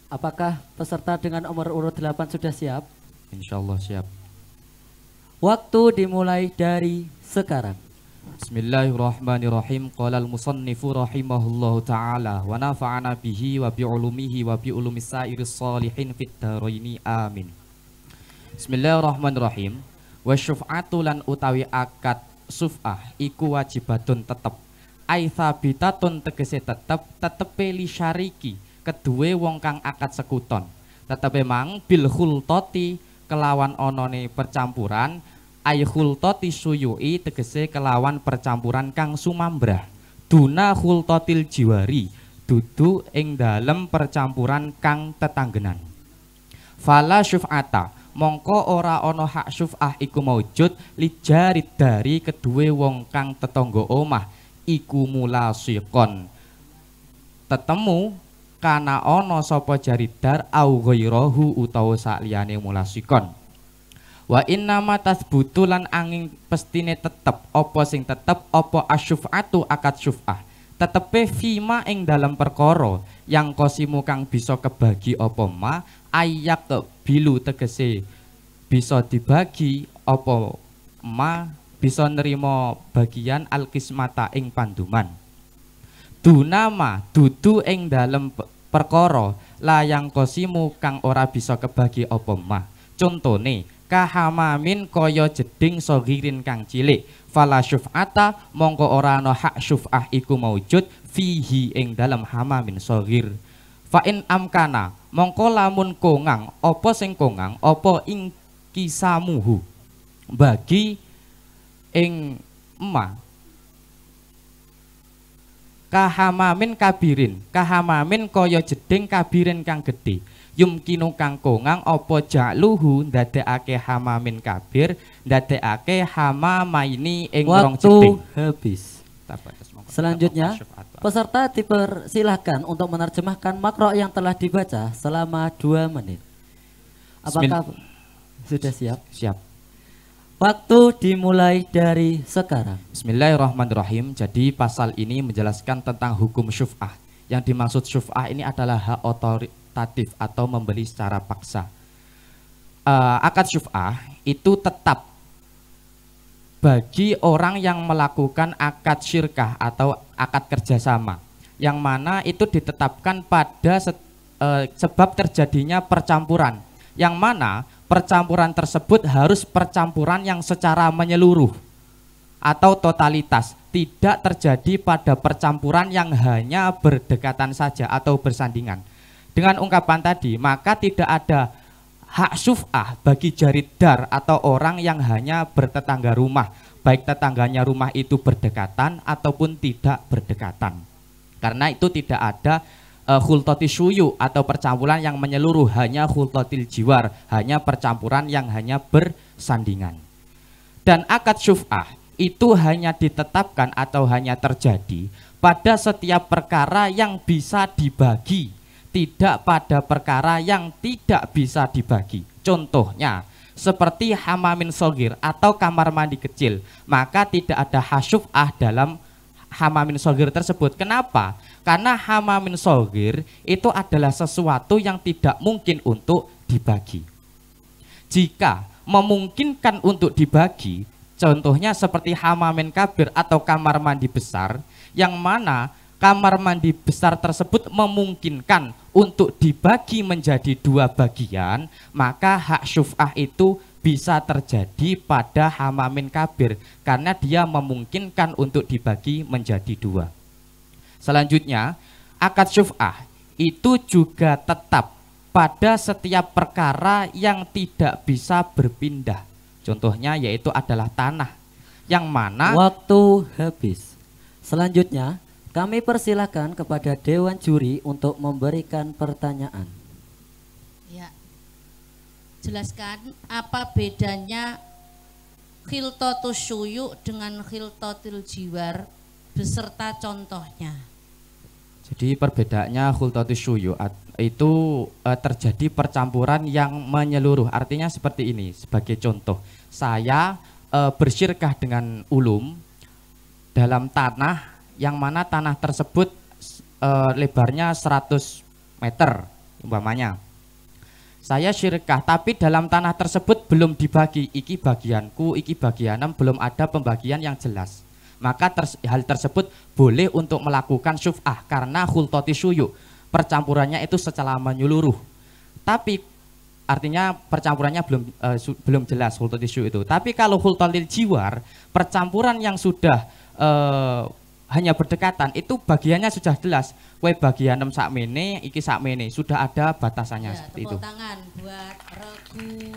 Apakah peserta dengan nomor urut 8 sudah siap? Insyaallah siap. Waktu dimulai dari sekarang. Bismillahirrahmanirrahim. Qala al-musannifu rahimahullahu taala wa nafa'ana bihi wa bi ulumihi wa bi ulumis sairis sholihin fid dharaini amin. Bismillahirrahmanirrahim. Wa syuf'atu lan utawi akad suf'ah iku wajibatun tetep. Ai thabitatun tegese tetepe li syariki kedue wong kang akad sekuton. Tetepe mang bil khultati kelawan onone percampuran. Ay khultati suyui tegese kelawan percampuran kang sumambrah. Duna khultatil jiwari dudu ing dalem percampuran kang tetanggenan. Fala syuf'ata mongko ora ono hak syuf'ah iku maujud lijarid dari kedue wong kang tetangga omah iku mulasiqon tetemu kana ono sapa jaridar au ghairahu utawa sakliyane mulasiqon. Wa innama tasbutu lan angin pestine tetep apa sing tetep apa asyuf'atu akad syuf'ah tetepe fima ing dalam perkara yang kosimu kang bisa kebagi apa ma ayak bilu tegese bisa dibagi apa ma bisa nerima bagian alkismata ing panduman dunama dudu ing dalam perkara layang kosimu kang ora bisa kebagi apa ma contone kahamamin kaya jeding sogirin kang cilik fala syuf'ata mongko ora ana hak syuf'ah iku maujud fihi ing dalam hamamin sogir fa in amkana mongko lamun kongang apa sing kongang apa ing kisamuhu bagi ing emak kahamamin kabirin kahamamin kaya jeding kabirin kang gedhe yumkinu kang kongang apa ja'luhu ndadekake hamamin kabir ndadekake hamamaini ing rong jeding. Waktu habis. Selanjutnya peserta dipersilahkan untuk menerjemahkan makro yang telah dibaca selama 2 menit. Apakah sudah siap? Siap. Waktu dimulai dari sekarang. Bismillahirrahmanirrahim. Jadi pasal ini menjelaskan tentang hukum syuf'ah. Yang dimaksud syuf'ah ini adalah hak otoritatif atau membeli secara paksa. Akad syuf'ah itu tetap bagi orang yang melakukan akad syirkah atau akad kerjasama, yang mana itu ditetapkan pada sebab terjadinya percampuran, yang mana percampuran tersebut harus percampuran yang secara menyeluruh atau totalitas, tidak terjadi pada percampuran yang hanya berdekatan saja atau bersandingan. Dengan ungkapan tadi, maka tidak ada hak syuf'ah bagi jaridar atau orang yang hanya bertetangga rumah, baik tetangganya rumah itu berdekatan ataupun tidak berdekatan. Karena itu tidak ada khultati syuyu atau percampuran yang menyeluruh, hanya khultatil jiwar, hanya percampuran yang hanya bersandingan. Dan akad syuf'ah itu hanya ditetapkan atau hanya terjadi pada setiap perkara yang bisa dibagi, tidak pada perkara yang tidak bisa dibagi. Contohnya seperti hamamin sogir atau kamar mandi kecil, maka tidak ada hasyuf'ah dalam hamamin sogir tersebut. Kenapa? Karena hamamin sogir itu adalah sesuatu yang tidak mungkin untuk dibagi. Jika memungkinkan untuk dibagi, contohnya seperti hamamin kabir atau kamar mandi besar, yang mana kamar mandi besar tersebut memungkinkan untuk dibagi menjadi 2 bagian, maka hak syuf'ah itu bisa terjadi pada hamamin kabir karena dia memungkinkan untuk dibagi menjadi 2. Selanjutnya, akad syuf'ah itu juga tetap pada setiap perkara yang tidak bisa berpindah. Contohnya yaitu adalah tanah, yang mana Waktu habis. Selanjutnya kami persilakan kepada Dewan Juri untuk memberikan pertanyaan. Ya. Jelaskan apa bedanya khiltatus syuyu dengan khiltatil jiwar beserta contohnya. jadi perbedaannya khultatus syuyu itu terjadi percampuran yang menyeluruh. Artinya seperti ini, sebagai contoh, saya bersyirkah dengan ulum dalam tanah yang mana tanah tersebut lebarnya 100 meter Umpamanya saya syirkah tapi dalam tanah tersebut belum dibagi, iki bagianku, iki bagianem, belum ada pembagian yang jelas. Maka hal tersebut boleh untuk melakukan syuf'ah karena khultati syuyu, percampurannya itu secara menyeluruh. Tapi artinya percampurannya belum jelas khultati syuyu itu. Tapi kalau khultatil jiwar, percampuran yang sudah hanya berdekatan itu bagiannya sudah jelas. Kue bagianem sakmene, iki sakmene, sudah ada batasannya ya, seperti itu. Tepuk tangan buat Regu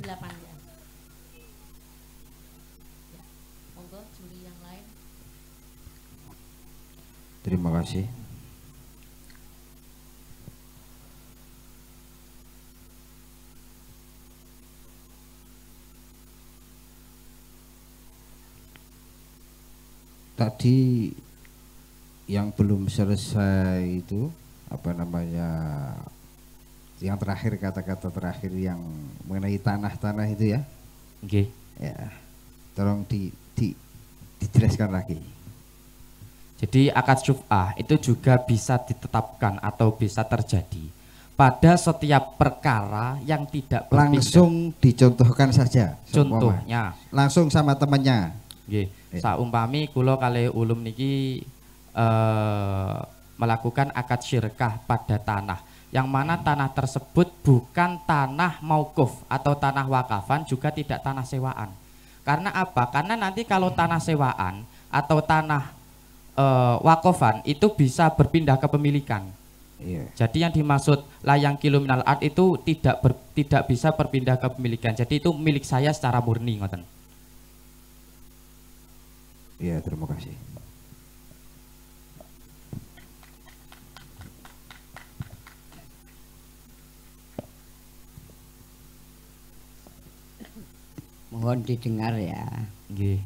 8 ya. Monggo juri yang lain. Terima kasih. Tadi yang belum selesai itu apa namanya, yang terakhir, kata-kata terakhir yang mengenai tanah-tanah itu ya. Oke. Ya, tolong dijelaskan lagi. Jadi akad syuf'ah itu juga bisa ditetapkan atau bisa terjadi pada setiap perkara yang tidak berpindah. Langsung dicontohkan saja. Contohnya langsung sama temannya. Nggih, saumpami kula kalih ulum niki melakukan akad syirkah pada tanah yang mana tanah tersebut bukan tanah maukuf atau tanah wakafan, juga tidak tanah sewaan. Karena apa? Karena nanti kalau tanah sewaan atau tanah wakafan itu bisa berpindah kepemilikan. Iya. Jadi yang dimaksud layang kilominal art itu tidak bisa berpindah kepemilikan. Jadi itu milik saya secara murni, ngoten. Iya, terima kasih. Mohon didengar ya. Nggih.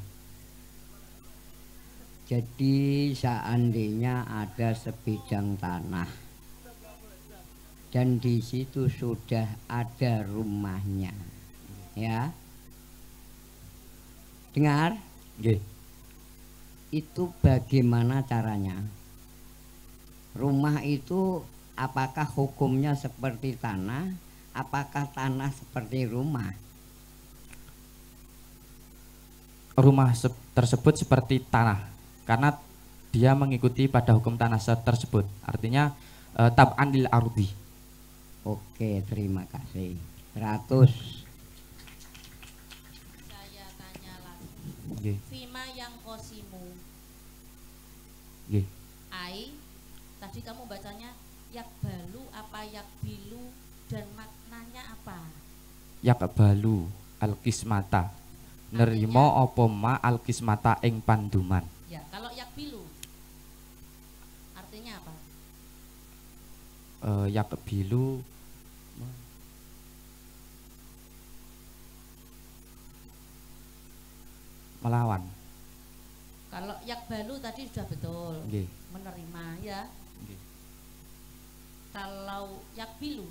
Jadi seandainya ada sebidang tanah dan di situ sudah ada rumahnya, ya. Dengar? Nggih. Itu bagaimana caranya? Rumah itu apakah hukumnya seperti tanah? Apakah tanah seperti rumah? Rumah tersebut seperti tanah karena dia mengikuti pada hukum tanah tersebut. Artinya tab'an lil ardi. Oke, terima kasih. 100. Saya tanya lagi. Nggih. Fima yang kosimu. Nggih. Ai, tadi kamu bacanya yakbalu apa yakbilu dan maknanya apa? Yakbalu al-kismata. Nerimo apa ma al-kismata ing panduman. Ya, kalau yakbilu artinya apa? Yakbilu melawan. Kalau yakbalu tadi sudah betul. Nggih. Menerima ya. Nggih. Kalau yakbilu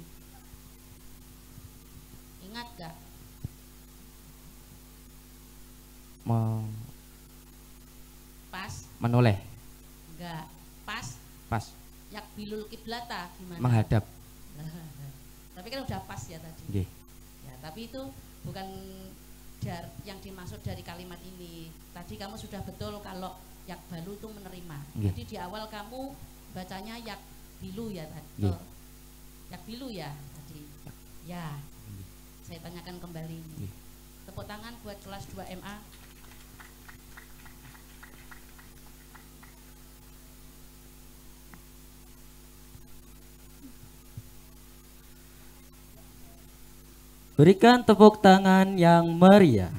ingat gak? Pas? Menoleh. Enggak. Pas? Pas. Yakbilul kiblata gimana? Menghadap. Tapi kan udah pas ya tadi. Nggih. Ya, tapi itu bukan yang dimaksud dari kalimat ini. Tadi kamu sudah betul kalau yakbalu itu menerima. Nggih. Jadi di awal kamu bacanya yakbilu ya tadi. Nggih. Oh, yakbilu ya tadi. Ya. Saya tanyakan kembali. Nggih. Tepuk tangan buat kelas 2 MA. Berikan tepuk tangan yang meriah.